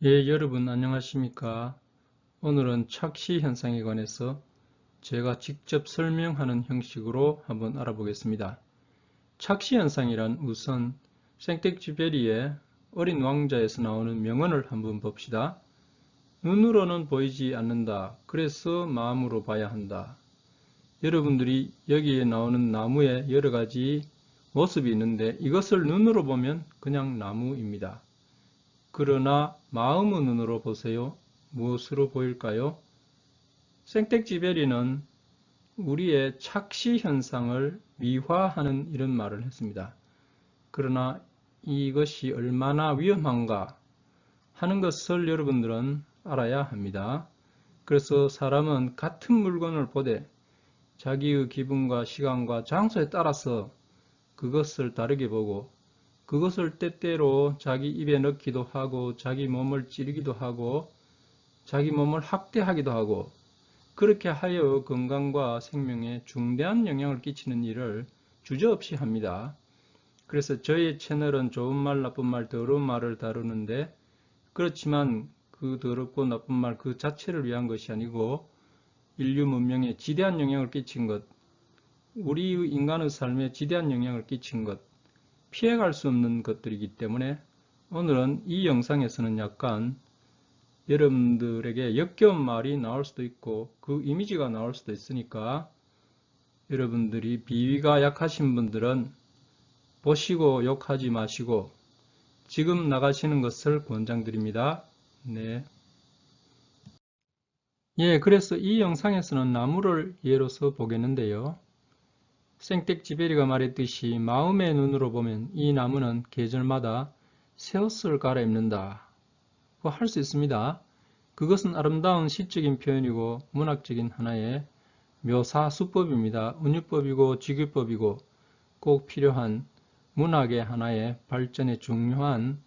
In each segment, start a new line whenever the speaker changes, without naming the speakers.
예, 여러분 안녕하십니까? 오늘은 착시 현상에 관해서 제가 직접 설명하는 형식으로 한번 알아보겠습니다. 착시 현상이란 우선 생텍쥐페리의 어린 왕자에서 나오는 명언을 한번 봅시다. 눈으로는 보이지 않는다. 그래서 마음으로 봐야 한다. 여러분들이 여기에 나오는 나무에 여러 가지 모습이 있는데 이것을 눈으로 보면 그냥 나무입니다. 그러나 마음의 눈으로 보세요. 무엇으로 보일까요? 생텍쥐페리는 우리의 착시 현상을 미화하는 이런 말을 했습니다. 그러나 이것이 얼마나 위험한가 하는 것을 여러분들은 알아야 합니다. 그래서 사람은 같은 물건을 보되 자기의 기분과 시간과 장소에 따라서 그것을 다르게 보고 그것을 때때로 자기 입에 넣기도 하고 자기 몸을 찌르기도 하고 자기 몸을 학대하기도 하고 그렇게 하여 건강과 생명에 중대한 영향을 끼치는 일을 주저없이 합니다. 그래서 저희 채널은 좋은 말, 나쁜 말, 더러운 말을 다루는데 그렇지만 그 더럽고 나쁜 말 그 자체를 위한 것이 아니고 인류 문명에 지대한 영향을 끼친 것, 우리 인간의 삶에 지대한 영향을 끼친 것, 피해갈 수 없는 것들이기 때문에 오늘은 이 영상에서는 약간 여러분들에게 역겨운 말이 나올 수도 있고 그 이미지가 나올 수도 있으니까 여러분들이 비위가 약하신 분들은 보시고 욕하지 마시고 지금 나가시는 것을 권장드립니다. 네. 예, 그래서 이 영상에서는 나무를 예로서 보겠는데요. 생텍쥐페리가 말했듯이 마음의 눈으로 보면 이 나무는 계절마다 새 옷을 갈아입는다. 할 수 있습니다. 그것은 아름다운 시적인 표현이고 문학적인 하나의 묘사 수법입니다. 운유법이고 직유법이고 꼭 필요한 문학의 하나의 발전에 중요한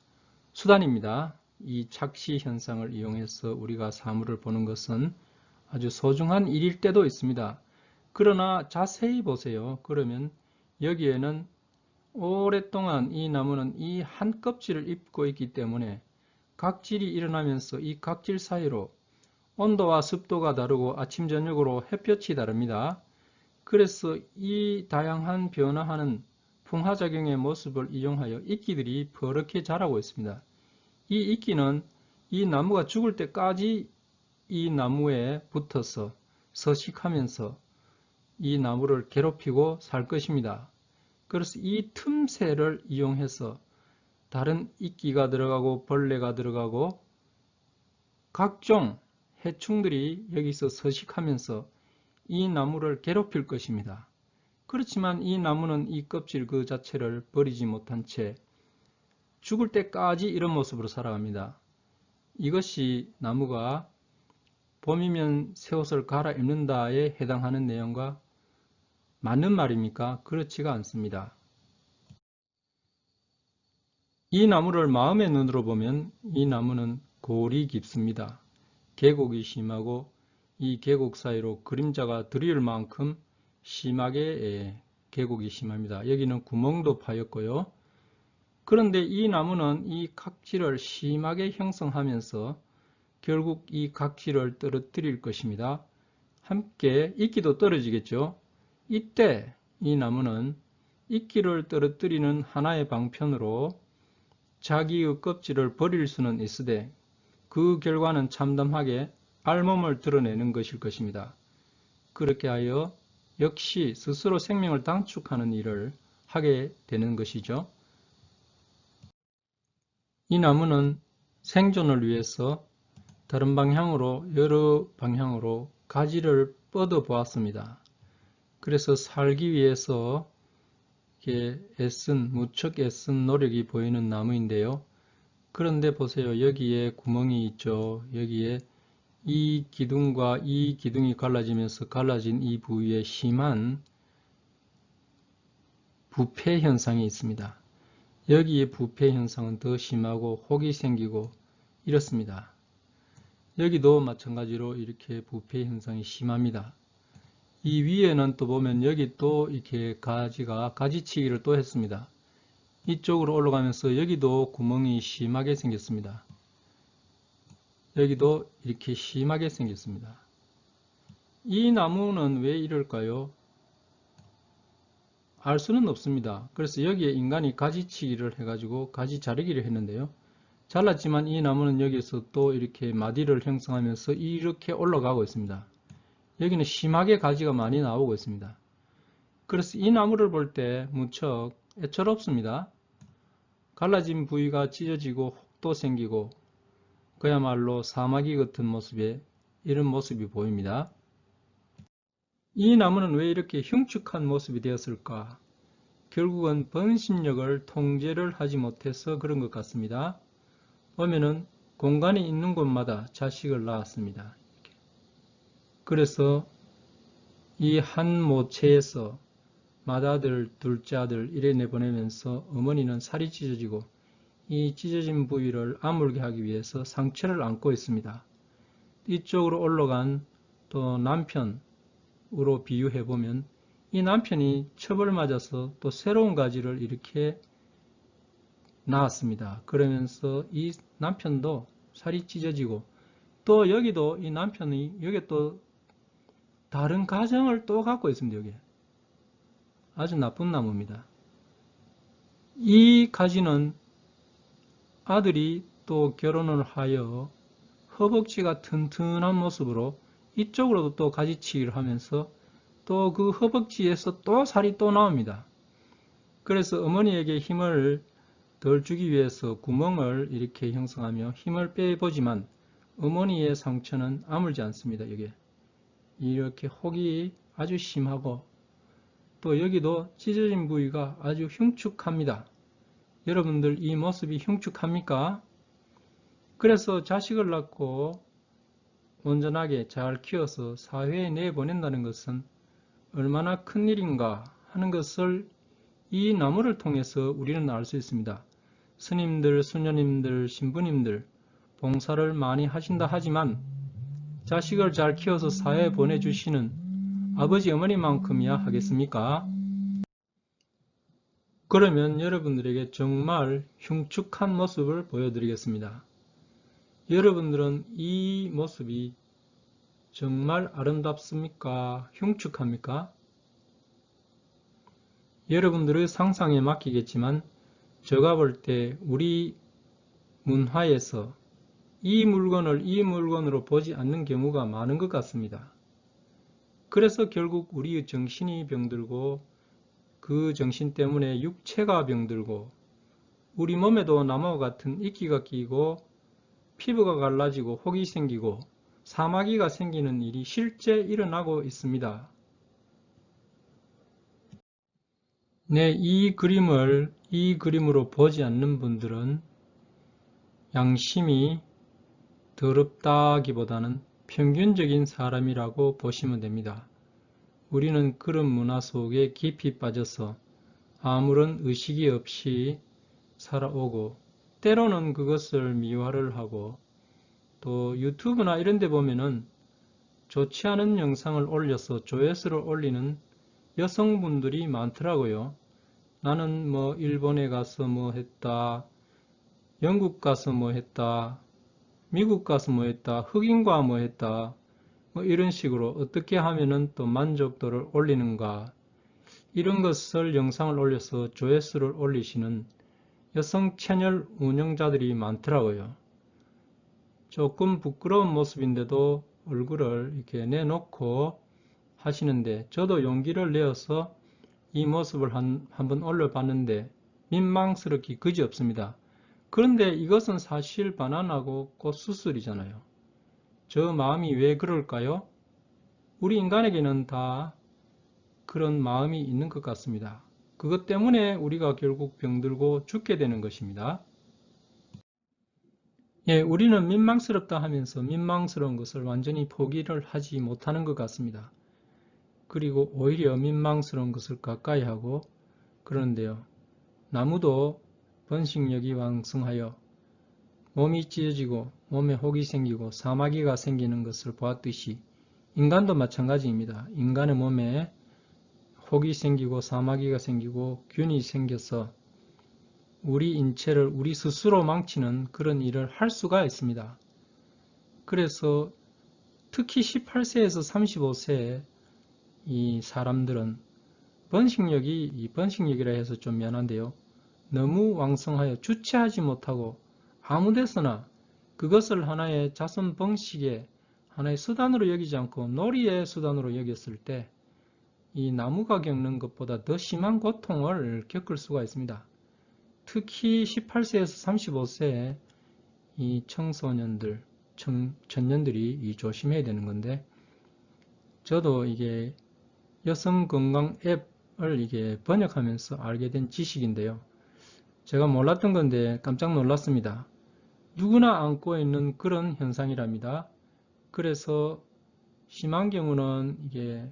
수단입니다. 이 착시 현상을 이용해서 우리가 사물을 보는 것은 아주 소중한 일일 때도 있습니다. 그러나 자세히 보세요. 그러면 여기에는 오랫동안 이 나무는 이 한 껍질을 입고 있기 때문에 각질이 일어나면서 이 각질 사이로 온도와 습도가 다르고 아침 저녁으로 햇볕이 다릅니다. 그래서 이 다양한 변화하는 풍화작용의 모습을 이용하여 이끼들이 퍼렇게 자라고 있습니다. 이 이끼는 이 나무가 죽을 때까지 이 나무에 붙어서 서식하면서 이 나무를 괴롭히고 살 것입니다. 그래서 이 틈새를 이용해서 다른 이끼가 들어가고 벌레가 들어가고 각종 해충들이 여기서 서식하면서 이 나무를 괴롭힐 것입니다. 그렇지만 이 나무는 이 껍질 그 자체를 버리지 못한 채 죽을 때까지 이런 모습으로 살아갑니다. 이것이 나무가 봄이면 새 옷을 갈아입는다에 해당하는 내용과 맞는 말입니까? 그렇지가 않습니다. 이 나무를 마음의 눈으로 보면 이 나무는 골이 깊습니다. 계곡이 심하고 이 계곡 사이로 그림자가 드리울 만큼 심하게 계곡이 심합니다. 여기는 구멍도 파였고요. 그런데 이 나무는 이 각질을 심하게 형성하면서 결국 이 각질을 떨어뜨릴 것입니다. 함께 이끼도 떨어지겠죠. 이때 이 나무는 이끼를 떨어뜨리는 하나의 방편으로 자기의 껍질을 버릴 수는 있으되 그 결과는 참담하게 알몸을 드러내는 것일 것입니다. 그렇게 하여 역시 스스로 생명을 단축하는 일을 하게 되는 것이죠. 이 나무는 생존을 위해서 다른 방향으로 여러 방향으로 가지를 뻗어 보았습니다. 그래서 살기 위해서 무척 애쓴 노력이 보이는 나무인데요. 그런데 보세요. 여기에 구멍이 있죠. 여기에 이 기둥과 이 기둥이 갈라지면서 갈라진 이 부위에 심한 부패 현상이 있습니다. 여기에 부패 현상은 더 심하고 혹이 생기고 이렇습니다. 여기도 마찬가지로 이렇게 부패 현상이 심합니다. 이 위에는 또 보면 여기 또 이렇게 가지치기를 또 했습니다. 이쪽으로 올라가면서 여기도 구멍이 심하게 생겼습니다. 여기도 이렇게 심하게 생겼습니다. 이 나무는 왜 이럴까요? 알 수는 없습니다. 그래서 여기에 인간이 가지치기를 해가지고 가지 자르기를 했는데요. 잘랐지만 이 나무는 여기서 또 이렇게 마디를 형성하면서 이렇게 올라가고 있습니다. 여기는 심하게 가지가 많이 나오고 있습니다. 그래서 이 나무를 볼 때 무척 애처롭습니다. 갈라진 부위가 찢어지고 혹도 생기고 그야말로 사마귀 같은 모습에 이런 모습이 보입니다. 이 나무는 왜 이렇게 흉측한 모습이 되었을까? 결국은 번식력을 통제를 하지 못해서 그런 것 같습니다. 보면은 공간이 있는 곳마다 자식을 낳았습니다. 그래서 이 한 모체에서 맏아들, 둘째 아들 이래 내보내면서 어머니는 살이 찢어지고 이 찢어진 부위를 아물게 하기 위해서 상처를 안고 있습니다. 이쪽으로 올라간 또 남편으로 비유해 보면 이 남편이 첩을 맞아서 또 새로운 가지를 이렇게 낳았습니다. 그러면서 이 남편도 살이 찢어지고 또 여기도 이 남편이 여기 또 다른 가정을 또 갖고 있습니다. 여기 아주 나쁜 나무입니다. 이 가지는 아들이 또 결혼을 하여 허벅지가 튼튼한 모습으로 이쪽으로도 또 가지치기를 하면서 또 그 허벅지에서 또 살이 또 나옵니다. 그래서 어머니에게 힘을 덜 주기 위해서 구멍을 이렇게 형성하며 힘을 빼보지만 어머니의 상처는 아물지 않습니다. 여기 이렇게 혹이 아주 심하고 또 여기도 찢어진 부위가 아주 흉측합니다. 여러분들 이 모습이 흉측합니까? 그래서 자식을 낳고 온전하게 잘 키워서 사회에 내보낸다는 것은 얼마나 큰 일인가 하는 것을 이 나무를 통해서 우리는 알 수 있습니다. 스님들, 수녀님들, 신부님들 봉사를 많이 하신다 하지만 자식을 잘 키워서 사회에 보내주시는 아버지 어머니만큼이야 하겠습니까? 그러면 여러분들에게 정말 흉측한 모습을 보여드리겠습니다. 여러분들은 이 모습이 정말 아름답습니까? 흉측합니까? 여러분들의 상상에 맡기겠지만 제가 볼 때 우리 문화에서 이 물건을 이 물건으로 보지 않는 경우가 많은 것 같습니다. 그래서 결국 우리의 정신이 병들고 그 정신 때문에 육체가 병들고 우리 몸에도 나무와 같은 이끼가 끼고 피부가 갈라지고 혹이 생기고 사마귀가 생기는 일이 실제 일어나고 있습니다. 네, 이 그림을 이 그림으로 보지 않는 분들은 양심이 더럽다기보다는 평균적인 사람이라고 보시면 됩니다. 우리는 그런 문화 속에 깊이 빠져서 아무런 의식이 없이 살아오고 때로는 그것을 미화를 하고 또 유튜브나 이런 데 보면은 좋지 않은 영상을 올려서 조회수를 올리는 여성분들이 많더라고요. 나는 뭐 일본에 가서 뭐 했다, 영국 가서 뭐 했다, 미국 가서 뭐 했다, 흑인과 뭐 했다, 뭐 이런 식으로 어떻게 하면은 또 만족도를 올리는가, 이런 것을 영상을 올려서 조회수를 올리시는 여성 채널 운영자들이 많더라고요. 조금 부끄러운 모습인데도 얼굴을 이렇게 내놓고 하시는데 저도 용기를 내어서 이 모습을 한번 올려봤는데 민망스럽기 그지없습니다. 그런데 이것은 사실 바나나고 꽃수술이잖아요. 저 마음이 왜 그럴까요? 우리 인간에게는 다 그런 마음이 있는 것 같습니다. 그것 때문에 우리가 결국 병들고 죽게 되는 것입니다. 예, 우리는 민망스럽다 하면서 민망스러운 것을 완전히 포기를 하지 못하는 것 같습니다. 그리고 오히려 민망스러운 것을 가까이 하고 그러는데요. 나무도 번식력이 왕성하여 몸이 찢어지고 몸에 혹이 생기고 사마귀가 생기는 것을 보았듯이 인간도 마찬가지입니다. 인간의 몸에 혹이 생기고 사마귀가 생기고 균이 생겨서 우리 인체를 우리 스스로 망치는 그런 일을 할 수가 있습니다. 그래서 특히 18세에서 35세 이 사람들은 번식력이라 해서 좀 미안한데요. 너무 왕성하여 주체하지 못하고 아무 데서나 그것을 하나의 자손 번식의 하나의 수단으로 여기지 않고 놀이의 수단으로 여겼을 때 이 나무가 겪는 것보다 더 심한 고통을 겪을 수가 있습니다. 특히 18세에서 35세 이 청소년들, 청년들이 조심해야 되는 건데, 저도 이게 여성 건강 앱을 이게 번역하면서 알게 된 지식인데요. 제가 몰랐던 건데 깜짝 놀랐습니다. 누구나 안고 있는 그런 현상이랍니다. 그래서 심한 경우는 이게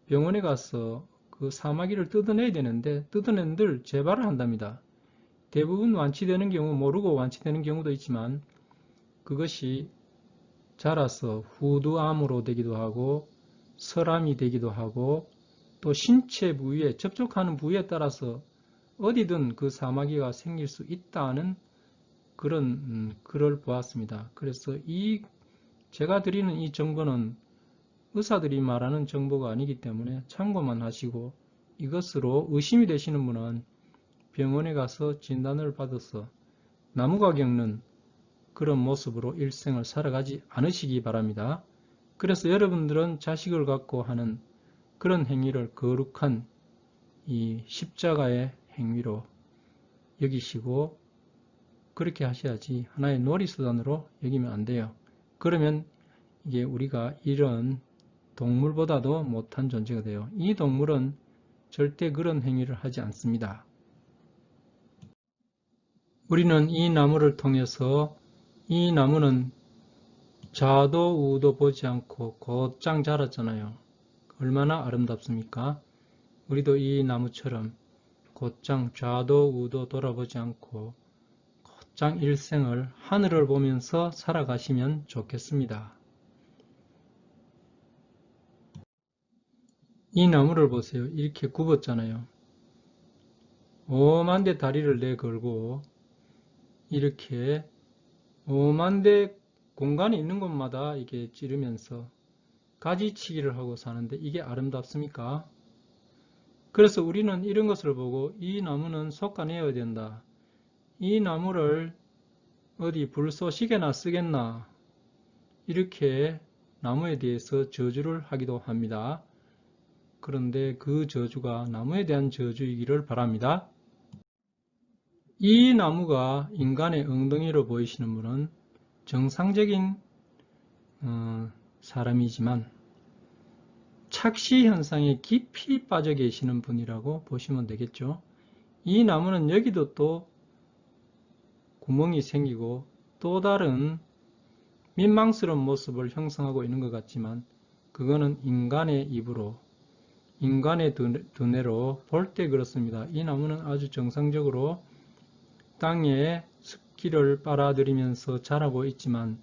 병원에 가서 그 사마귀를 뜯어내야 되는데 뜯어낸들 재발을 한답니다. 대부분 완치되는 경우 모르고 완치되는 경우도 있지만 그것이 자라서 후두암으로 되기도 하고 설암이 되기도 하고 또 신체 부위에 접촉하는 부위에 따라서 어디든 그 사마귀가 생길 수 있다는 그런 글을 보았습니다. 그래서 제가 드리는 이 정보는 의사들이 말하는 정보가 아니기 때문에 참고만 하시고 이것으로 의심이 되시는 분은 병원에 가서 진단을 받아서 나무가 겪는 그런 모습으로 일생을 살아가지 않으시기 바랍니다. 그래서 여러분들은 자식을 갖고 하는 그런 행위를 거룩한 이 십자가의 행위로 여기시고 그렇게 하셔야지 하나의 놀이수단으로 여기면 안 돼요. 그러면 이게 우리가 이런 동물보다도 못한 존재가 돼요. 이 동물은 절대 그런 행위를 하지 않습니다. 우리는 이 나무를 통해서 이 나무는 좌도 우도 보지 않고 곧장 자랐잖아요. 얼마나 아름답습니까? 우리도 이 나무처럼 곧장 좌도 우도 돌아보지 않고 곧장 일생을 하늘을 보면서 살아가시면 좋겠습니다. 이 나무를 보세요. 이렇게 굽었잖아요. 오만대 다리를 내걸고 이렇게 오만대 공간이 있는 곳마다 이게 찌르면서 가지치기를 하고 사는데 이게 아름답습니까? 그래서 우리는 이런 것을 보고 이 나무는 솎아내어야 된다. 이 나무를 어디 불쏘시개나 쓰겠나 이렇게 나무에 대해서 저주를 하기도 합니다. 그런데 그 저주가 나무에 대한 저주이기를 바랍니다. 이 나무가 인간의 엉덩이로 보이시는 분은 정상적인 사람이지만 착시 현상에 깊이 빠져 계시는 분이라고 보시면 되겠죠. 이 나무는 여기도 또 구멍이 생기고 또 다른 민망스러운 모습을 형성하고 있는 것 같지만 그거는 인간의 입으로 인간의 두뇌로 볼 때 그렇습니다. 이 나무는 아주 정상적으로 땅에 습기를 빨아들이면서 자라고 있지만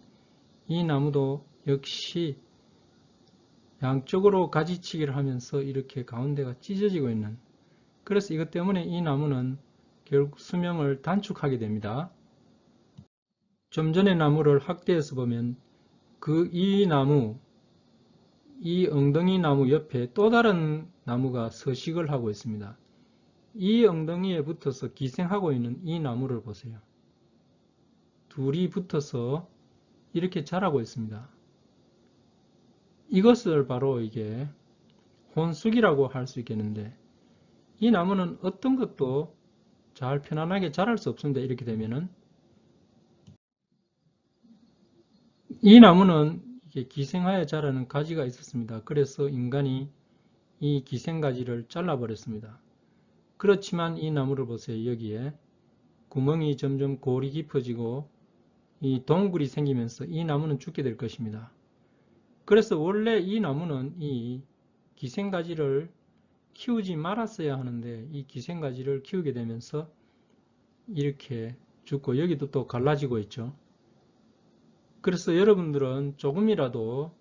이 나무도 역시 양쪽으로 가지치기를 하면서 이렇게 가운데가 찢어지고 있는, 그래서 이것 때문에 이 나무는 결국 수명을 단축하게 됩니다. 좀 전에 나무를 확대해서 보면 이 나무, 이 엉덩이 나무 옆에 또 다른 나무가 서식을 하고 있습니다. 이 엉덩이에 붙어서 기생하고 있는 이 나무를 보세요. 둘이 붙어서 이렇게 자라고 있습니다. 이것을 바로 이게 혼숙이라고 할 수 있겠는데 이 나무는 어떤 것도 잘 편안하게 자랄 수 없습니다. 이렇게 되면은 이 나무는 이게 기생하여 자라는 가지가 있었습니다. 그래서 인간이 이 기생가지를 잘라버렸습니다. 그렇지만 이 나무를 보세요. 여기에 구멍이 점점 골이 깊어지고 이 동굴이 생기면서 이 나무는 죽게 될 것입니다. 그래서 원래 이 나무는 이 기생가지를 키우지 말았어야 하는데 이 기생가지를 키우게 되면서 이렇게 죽고 여기도 또 갈라지고 있죠. 그래서 여러분들은 조금이라도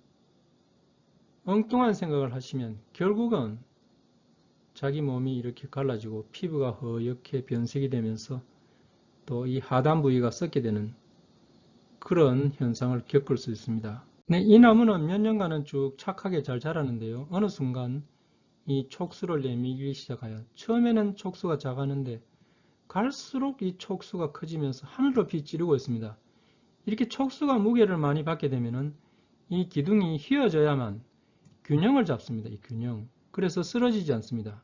엉뚱한 생각을 하시면 결국은 자기 몸이 이렇게 갈라지고 피부가 허옇게 변색이 되면서 또 이 하단 부위가 썩게 되는 그런 현상을 겪을 수 있습니다. 네, 이 나무는 몇 년간은 쭉 착하게 잘 자라는데요. 어느 순간 이 촉수를 내밀기 시작하여 처음에는 촉수가 작았는데 갈수록 이 촉수가 커지면서 하늘로 빗지르고 있습니다. 이렇게 촉수가 무게를 많이 받게 되면은 이 기둥이 휘어져야만 균형을 잡습니다. 이 균형. 그래서 쓰러지지 않습니다.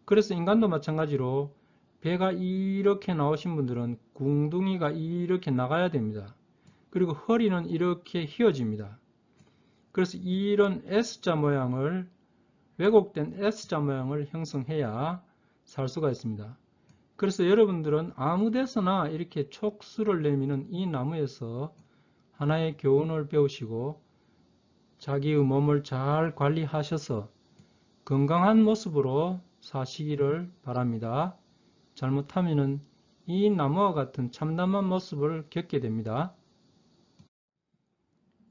그래서 인간도 마찬가지로 배가 이렇게 나오신 분들은 궁둥이가 이렇게 나가야 됩니다. 그리고 허리는 이렇게 휘어집니다. 그래서 이런 S자 모양을, 왜곡된 S자 모양을 형성해야 살 수가 있습니다. 그래서 여러분들은 아무 데서나 이렇게 촉수를 내미는 이 나무에서 하나의 교훈을 배우시고 자기의 몸을 잘 관리하셔서 건강한 모습으로 사시기를 바랍니다. 잘못하면 이 나무와 같은 참담한 모습을 겪게 됩니다.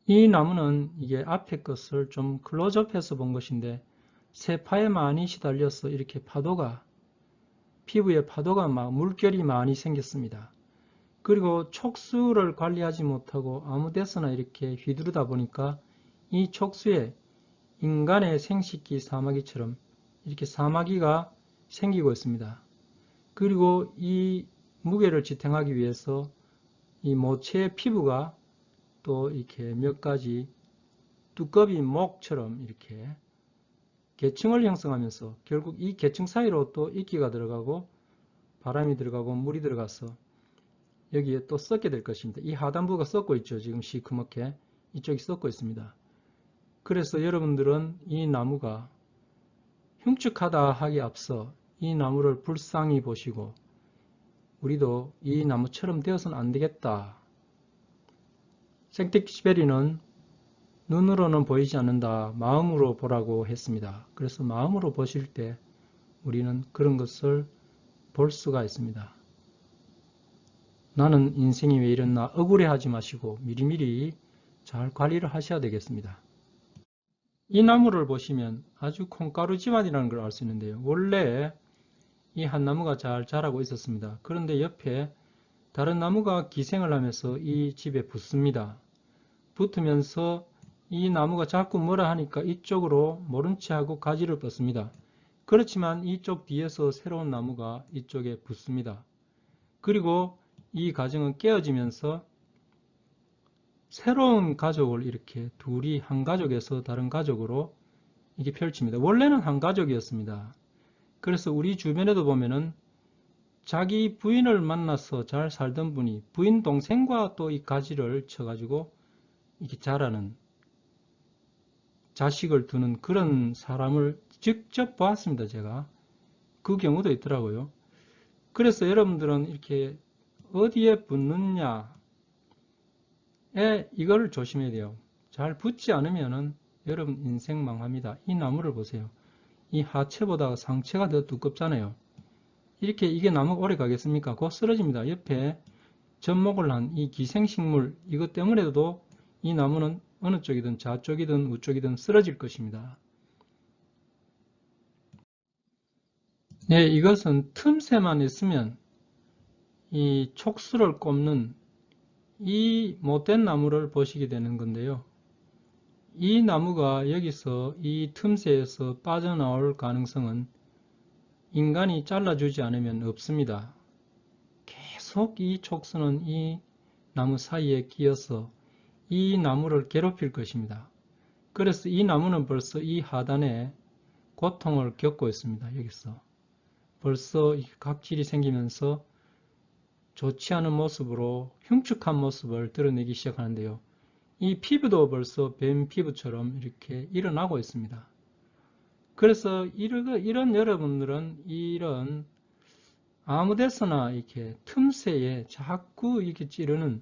이 나무는 이게 앞에 것을 좀 클로즈업해서 본 것인데 세파에 많이 시달려서 이렇게 피부에 파도가 물결이 많이 생겼습니다. 그리고 촉수를 관리하지 못하고 아무 데서나 이렇게 휘두르다 보니까 이 촉수에 인간의 생식기 사마귀처럼 이렇게 사마귀가 생기고 있습니다. 그리고 이 무게를 지탱하기 위해서 이 모체의 피부가 또 이렇게 몇 가지 두꺼비 목처럼 이렇게 계층을 형성하면서 결국 이 계층 사이로 또 이끼가 들어가고 바람이 들어가고 물이 들어가서 여기에 또 썩게 될 것입니다. 이 하단부가 썩고 있죠. 지금 시커멓게 이쪽이 썩고 있습니다. 그래서 여러분들은 이 나무가 흉측하다 하기 앞서 이 나무를 불쌍히 보시고 우리도 이 나무처럼 되어서는 안 되겠다. 생텍쥐베리는 눈으로는 보이지 않는다. 마음으로 보라고 했습니다. 그래서 마음으로 보실 때 우리는 그런 것을 볼 수가 있습니다. 나는 인생이 왜 이랬나 억울해하지 마시고 미리미리 잘 관리를 하셔야 되겠습니다. 이 나무를 보시면 아주 콩가루 집안이라는 걸 알 수 있는데요. 원래 이 한 나무가 잘 자라고 있었습니다. 그런데 옆에 다른 나무가 기생을 하면서 이 집에 붙습니다. 붙으면서 이 나무가 자꾸 뭐라 하니까 이쪽으로 모른 채 하고 가지를 뻗습니다. 그렇지만 이쪽 뒤에서 새로운 나무가 이쪽에 붙습니다. 그리고 이 과정은 깨어지면서 새로운 가족을 이렇게 둘이 한 가족에서 다른 가족으로 이게 펼칩니다. 원래는 한 가족이었습니다. 그래서 우리 주변에도 보면은 자기 부인을 만나서 잘 살던 분이 부인 동생과 또 이 가지를 쳐가지고 이렇게 자라는 자식을 두는 그런 사람을 직접 보았습니다. 제가 그 경우도 있더라고요. 그래서 여러분들은 이렇게 어디에 붙느냐에 이걸 조심해야 돼요. 잘 붙지 않으면은 여러분 인생 망합니다. 이 나무를 보세요. 이 하체보다 상체가 더 두껍잖아요. 이렇게 이게 나무가 오래 가겠습니까? 곧 쓰러집니다. 옆에 접목을 한 이 기생식물 이것 때문에도 이 나무는 어느 쪽이든 좌쪽이든 우쪽이든 쓰러질 것입니다. 네, 이것은 틈새만 있으면 이 촉수를 꼽는 이 못된 나무를 보시게 되는 건데요. 이 나무가 여기서 이 틈새에서 빠져나올 가능성은 인간이 잘라주지 않으면 없습니다. 계속 이 촉수는 이 나무 사이에 끼어서 이 나무를 괴롭힐 것입니다. 그래서 이 나무는 벌써 이 하단에 고통을 겪고 있습니다. 여기서 벌써 각질이 생기면서 좋지 않은 모습으로 흉측한 모습을 드러내기 시작하는데요. 이 피부도 벌써 뱀 피부처럼 이렇게 일어나고 있습니다. 그래서 이런 여러분들은 이런 아무 데서나 이렇게 틈새에 자꾸 이렇게 찌르는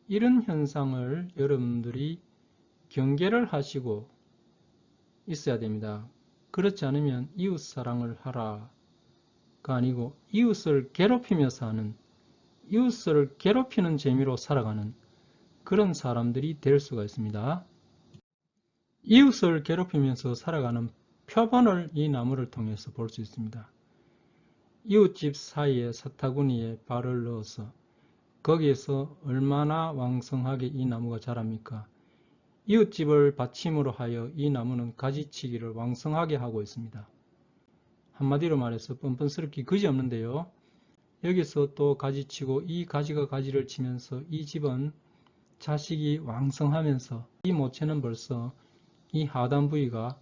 이런 현상을 여러분들이 경계를 하시고 있어야 됩니다. 그렇지 않으면 이웃 사랑을 하라가 아니고 이웃을 괴롭히며 사는, 이웃을 괴롭히는 재미로 살아가는 그런 사람들이 될 수가 있습니다. 이웃을 괴롭히면서 살아가는 표본을 이 나무를 통해서 볼 수 있습니다. 이웃집 사이에 사타구니에 발을 넣어서 거기에서 얼마나 왕성하게 이 나무가 자랍니까? 이웃집을 받침으로 하여 이 나무는 가지치기를 왕성하게 하고 있습니다. 한마디로 말해서 뻔뻔스럽기 그지없는데요. 여기서 또 가지치고 이 가지가 가지를 치면서 이 집은 자식이 왕성하면서 이 모체는 벌써 이 하단 부위가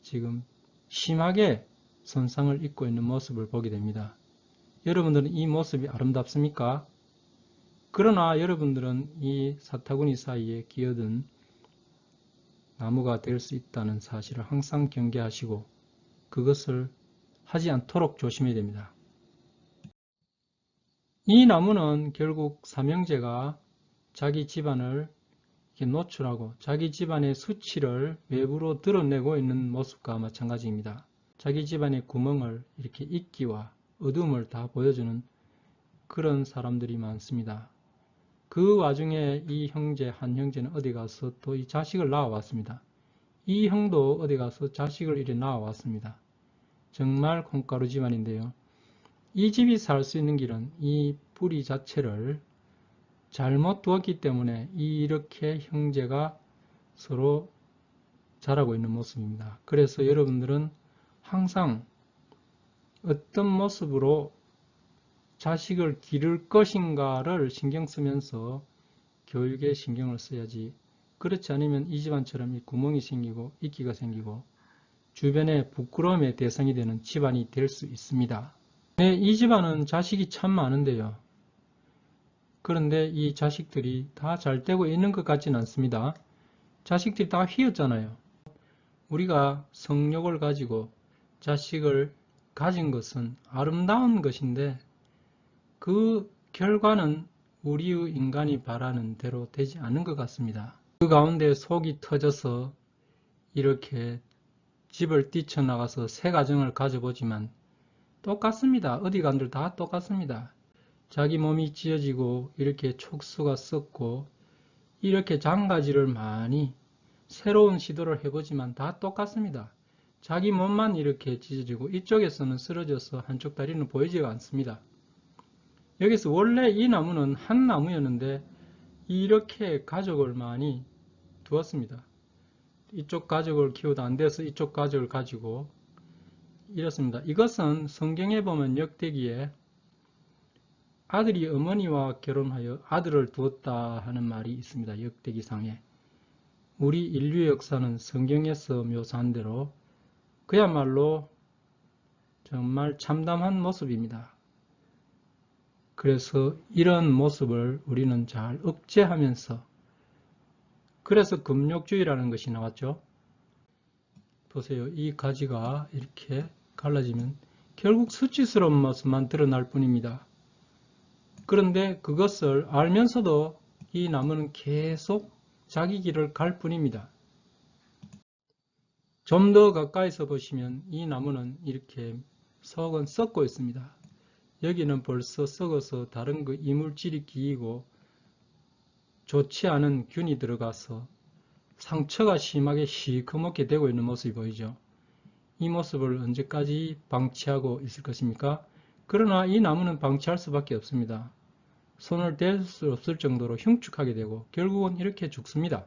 지금 심하게 손상을 입고 있는 모습을 보게 됩니다. 여러분들은 이 모습이 아름답습니까? 그러나 여러분들은 이 사타구니 사이에 끼어든 나무가 될 수 있다는 사실을 항상 경계하시고 그것을 하지 않도록 조심해야 됩니다. 이 나무는 결국 삼형제가 자기 집안을 이렇게 노출하고 자기 집안의 수치를 외부로 드러내고 있는 모습과 마찬가지입니다. 자기 집안의 구멍을 이렇게 이끼와 어둠을 다 보여주는 그런 사람들이 많습니다. 그 와중에 이 형제, 한 형제는 어디 가서 또 이 자식을 낳아왔습니다. 이 형도 어디 가서 자식을 이렇게 낳아왔습니다. 정말 콩가루 집안인데요. 이 집이 살 수 있는 길은 이 뿌리 자체를 잘못 두었기 때문에 이렇게 형제가 서로 자라고 있는 모습입니다. 그래서 여러분들은 항상 어떤 모습으로 자식을 기를 것인가를 신경 쓰면서 교육에 신경을 써야지, 그렇지 않으면 이 집안처럼 이 구멍이 생기고 이끼가 생기고 주변에 부끄러움의 대상이 되는 집안이 될 수 있습니다. 네, 이 집안은 자식이 참 많은데요. 그런데 이 자식들이 다 잘 되고 있는 것 같지는 않습니다. 자식들이 다 휘었잖아요. 우리가 성욕을 가지고 자식을 가진 것은 아름다운 것인데 그 결과는 우리의 인간이 바라는 대로 되지 않은 것 같습니다. 그 가운데 속이 터져서 이렇게 집을 뛰쳐나가서 새 가정을 가져보지만 똑같습니다. 어디 간들 다 똑같습니다. 자기 몸이 찢어지고 이렇게 촉수가 썩고 이렇게 장가지를 많이 새로운 시도를 해보지만 다 똑같습니다. 자기 몸만 이렇게 찢어지고 이쪽에서는 쓰러져서 한쪽 다리는 보이지가 않습니다. 여기서 원래 이 나무는 한 나무였는데 이렇게 가족을 많이 두었습니다. 이쪽 가족을 키우다 안 돼서 이쪽 가족을 가지고 이렇습니다. 이것은 성경에 보면 역대기에 아들이 어머니와 결혼하여 아들을 두었다 하는 말이 있습니다. 역대기상에. 우리 인류의 역사는 성경에서 묘사한 대로 그야말로 정말 참담한 모습입니다. 그래서 이런 모습을 우리는 잘 억제하면서, 그래서 금욕주의라는 것이 나왔죠. 보세요. 이 가지가 이렇게 갈라지면 결국 수치스러운 모습만 드러날 뿐입니다. 그런데 그것을 알면서도 이 나무는 계속 자기 길을 갈 뿐입니다. 좀 더 가까이서 보시면 이 나무는 이렇게 속은 썩고 있습니다. 여기는 벌써 썩어서 다른 그 이물질이 기이고 좋지 않은 균이 들어가서 상처가 심하게 시커멓게 되고 있는 모습이 보이죠. 이 모습을 언제까지 방치하고 있을 것입니까? 그러나 이 나무는 방치할 수밖에 없습니다. 손을 댈 수 없을 정도로 흉측하게 되고 결국은 이렇게 죽습니다.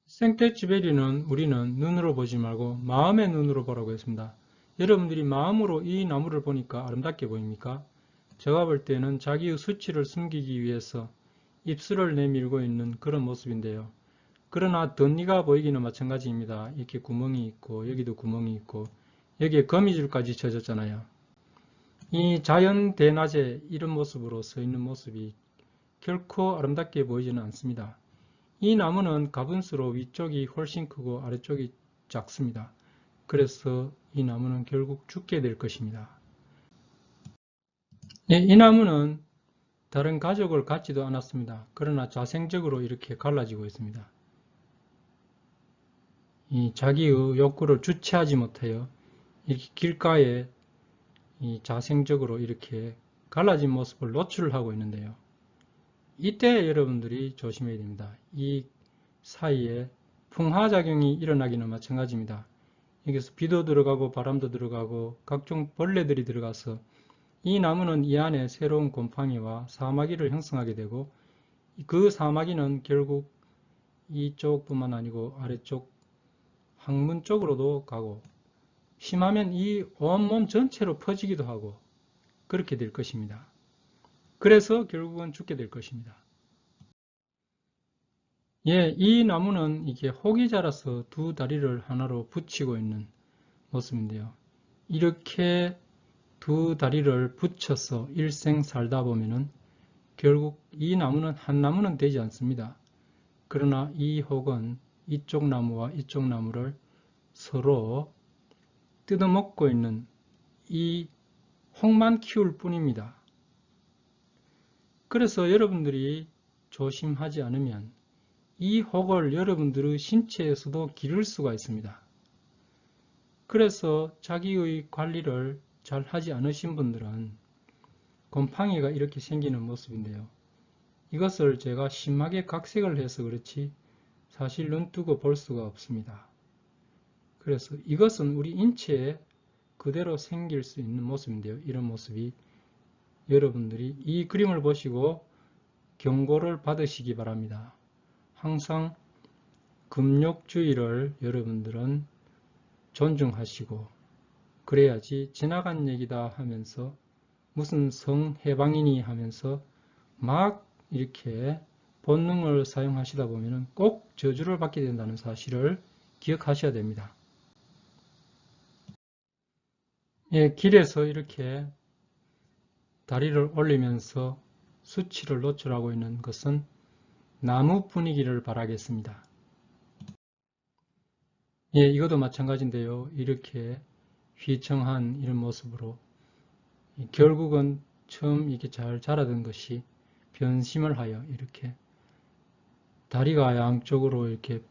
생텍쥐베리는 우리는 눈으로 보지 말고 마음의 눈으로 보라고 했습니다. 여러분들이 마음으로 이 나무를 보니까 아름답게 보입니까? 제가 볼 때는 자기의 수치를 숨기기 위해서 입술을 내밀고 있는 그런 모습인데요. 그러나 덧니가 보이기는 마찬가지입니다. 이렇게 구멍이 있고 여기도 구멍이 있고 여기에 거미줄까지 쳐졌잖아요. 이 자연 대낮에 이런 모습으로 서 있는 모습이 결코 아름답게 보이지는 않습니다. 이 나무는 가분수로 위쪽이 훨씬 크고 아래쪽이 작습니다. 그래서 이 나무는 결국 죽게 될 것입니다. 이 나무는 다른 가족을 갖지도 않았습니다. 그러나 자생적으로 이렇게 갈라지고 있습니다. 이 자기의 욕구를 주체하지 못하여 이렇게 길가에 이 자생적으로 이렇게 갈라진 모습을 노출하고 있는데요. 이때 여러분들이 조심해야 됩니다. 이 사이에 풍화작용이 일어나기는 마찬가지입니다. 여기서 비도 들어가고 바람도 들어가고 각종 벌레들이 들어가서 이 나무는 이 안에 새로운 곰팡이와 사마귀를 형성하게 되고 그 사마귀는 결국 이쪽뿐만 아니고 아래쪽 항문 쪽으로도 가고 심하면 이 온몸 전체로 퍼지기도 하고 그렇게 될 것입니다. 그래서 결국은 죽게 될 것입니다. 예, 이 나무는 이게 혹이 자라서 두 다리를 하나로 붙이고 있는 모습인데요. 이렇게 두 다리를 붙여서 일생 살다 보면은 결국 이 나무는 한 나무는 되지 않습니다. 그러나 이 혹은 이쪽 나무와 이쪽 나무를 서로 뜯어먹고 있는 이 혹만 키울 뿐입니다. 그래서 여러분들이 조심하지 않으면 이 혹을 여러분들의 신체에서도 기를 수가 있습니다. 그래서 자기의 관리를 잘 하지 않으신 분들은 곰팡이가 이렇게 생기는 모습인데요. 이것을 제가 심하게 각색을 해서 그렇지 사실 눈뜨고 볼 수가 없습니다. 그래서 이것은 우리 인체에 그대로 생길 수 있는 모습인데요. 이런 모습이 여러분들이 이 그림을 보시고 경고를 받으시기 바랍니다. 항상 금욕주의를 여러분들은 존중하시고 그래야지 지나간 얘기다 하면서 무슨 성해방이니 하면서 막 이렇게 본능을 사용하시다 보면 꼭 저주를 받게 된다는 사실을 기억하셔야 됩니다. 예, 길에서 이렇게 다리를 올리면서 수치를 노출하고 있는 것은 나무 분위기를 바라겠습니다. 예, 이것도 마찬가지인데요. 이렇게 휘청한 이런 모습으로 결국은 처음 이렇게 잘 자라던 것이 변심을 하여 이렇게 다리가 양쪽으로 이렇게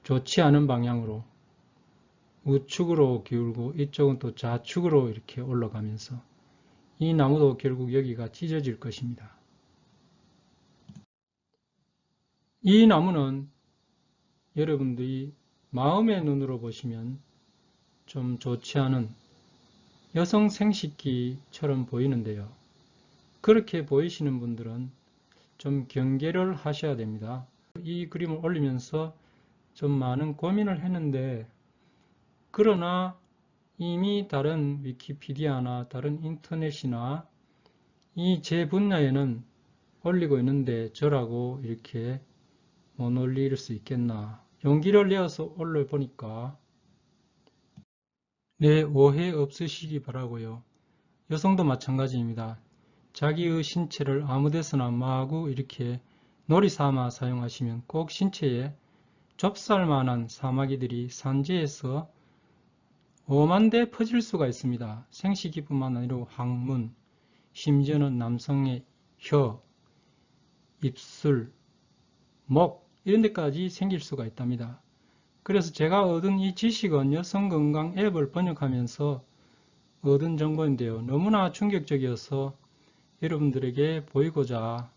좋지 않은 방향으로 우측으로 기울고 이쪽은 또 좌측으로 이렇게 올라가면서 이 나무도 결국 여기가 찢어질 것입니다. 이 나무는 여러분들이 마음의 눈으로 보시면 좀 좋지 않은 여성 생식기처럼 보이는데요. 그렇게 보이시는 분들은 좀 경계를 하셔야 됩니다. 이 그림을 올리면서 좀 많은 고민을 했는데 그러나 이미 다른 위키피디아나 다른 인터넷이나 이 제 분야에는 올리고 있는데 저라고 이렇게 못 올릴 수 있겠나. 용기를 내어서 올려보니까 네, 오해 없으시기 바라고요. 여성도 마찬가지입니다. 자기의 신체를 아무 데서나 마구 이렇게 놀이 삼아 사용하시면 꼭 신체에 좁쌀만한 사마귀들이 산재에서 오만대 퍼질 수가 있습니다. 생식기뿐만 아니라 항문, 심지어는 남성의 혀, 입술, 목 이런 데까지 생길 수가 있답니다. 그래서 제가 얻은 이 지식은 여성건강 앱을 번역하면서 얻은 정보인데요. 너무나 충격적이어서 여러분들에게 보이고자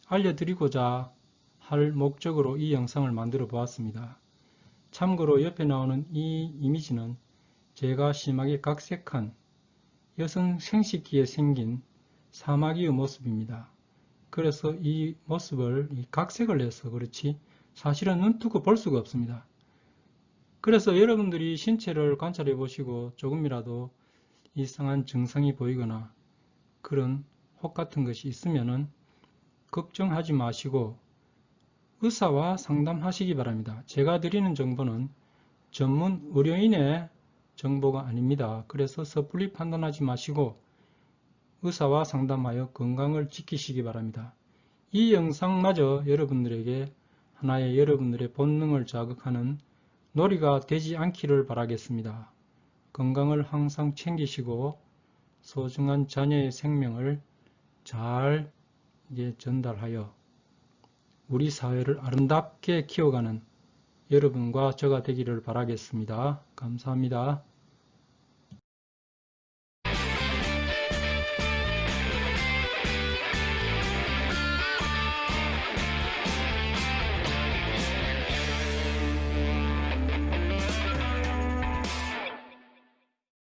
알려드리고자 할 목적으로 이 영상을 만들어 보았습니다. 참고로 옆에 나오는 이 이미지는 제가 심하게 각색한 여성 생식기에 생긴 사마귀의 모습입니다. 그래서 이 모습을 각색을 해서 그렇지 사실은 눈뜨고 볼 수가 없습니다. 그래서 여러분들이 신체를 관찰해 보시고 조금이라도 이상한 증상이 보이거나 그런 혹 같은 것이 있으면은 걱정하지 마시고 의사와 상담하시기 바랍니다. 제가 드리는 정보는 전문 의료인의 정보가 아닙니다. 그래서 섣불리 판단하지 마시고 의사와 상담하여 건강을 지키시기 바랍니다. 이 영상마저 여러분들에게 하나의 여러분들의 본능을 자극하는 놀이가 되지 않기를 바라겠습니다. 건강을 항상 챙기시고 소중한 자녀의 생명을 잘 전달하여 우리 사회를 아름답게 키워가는 여러분과 저가 되기를 바라겠습니다. 감사합니다.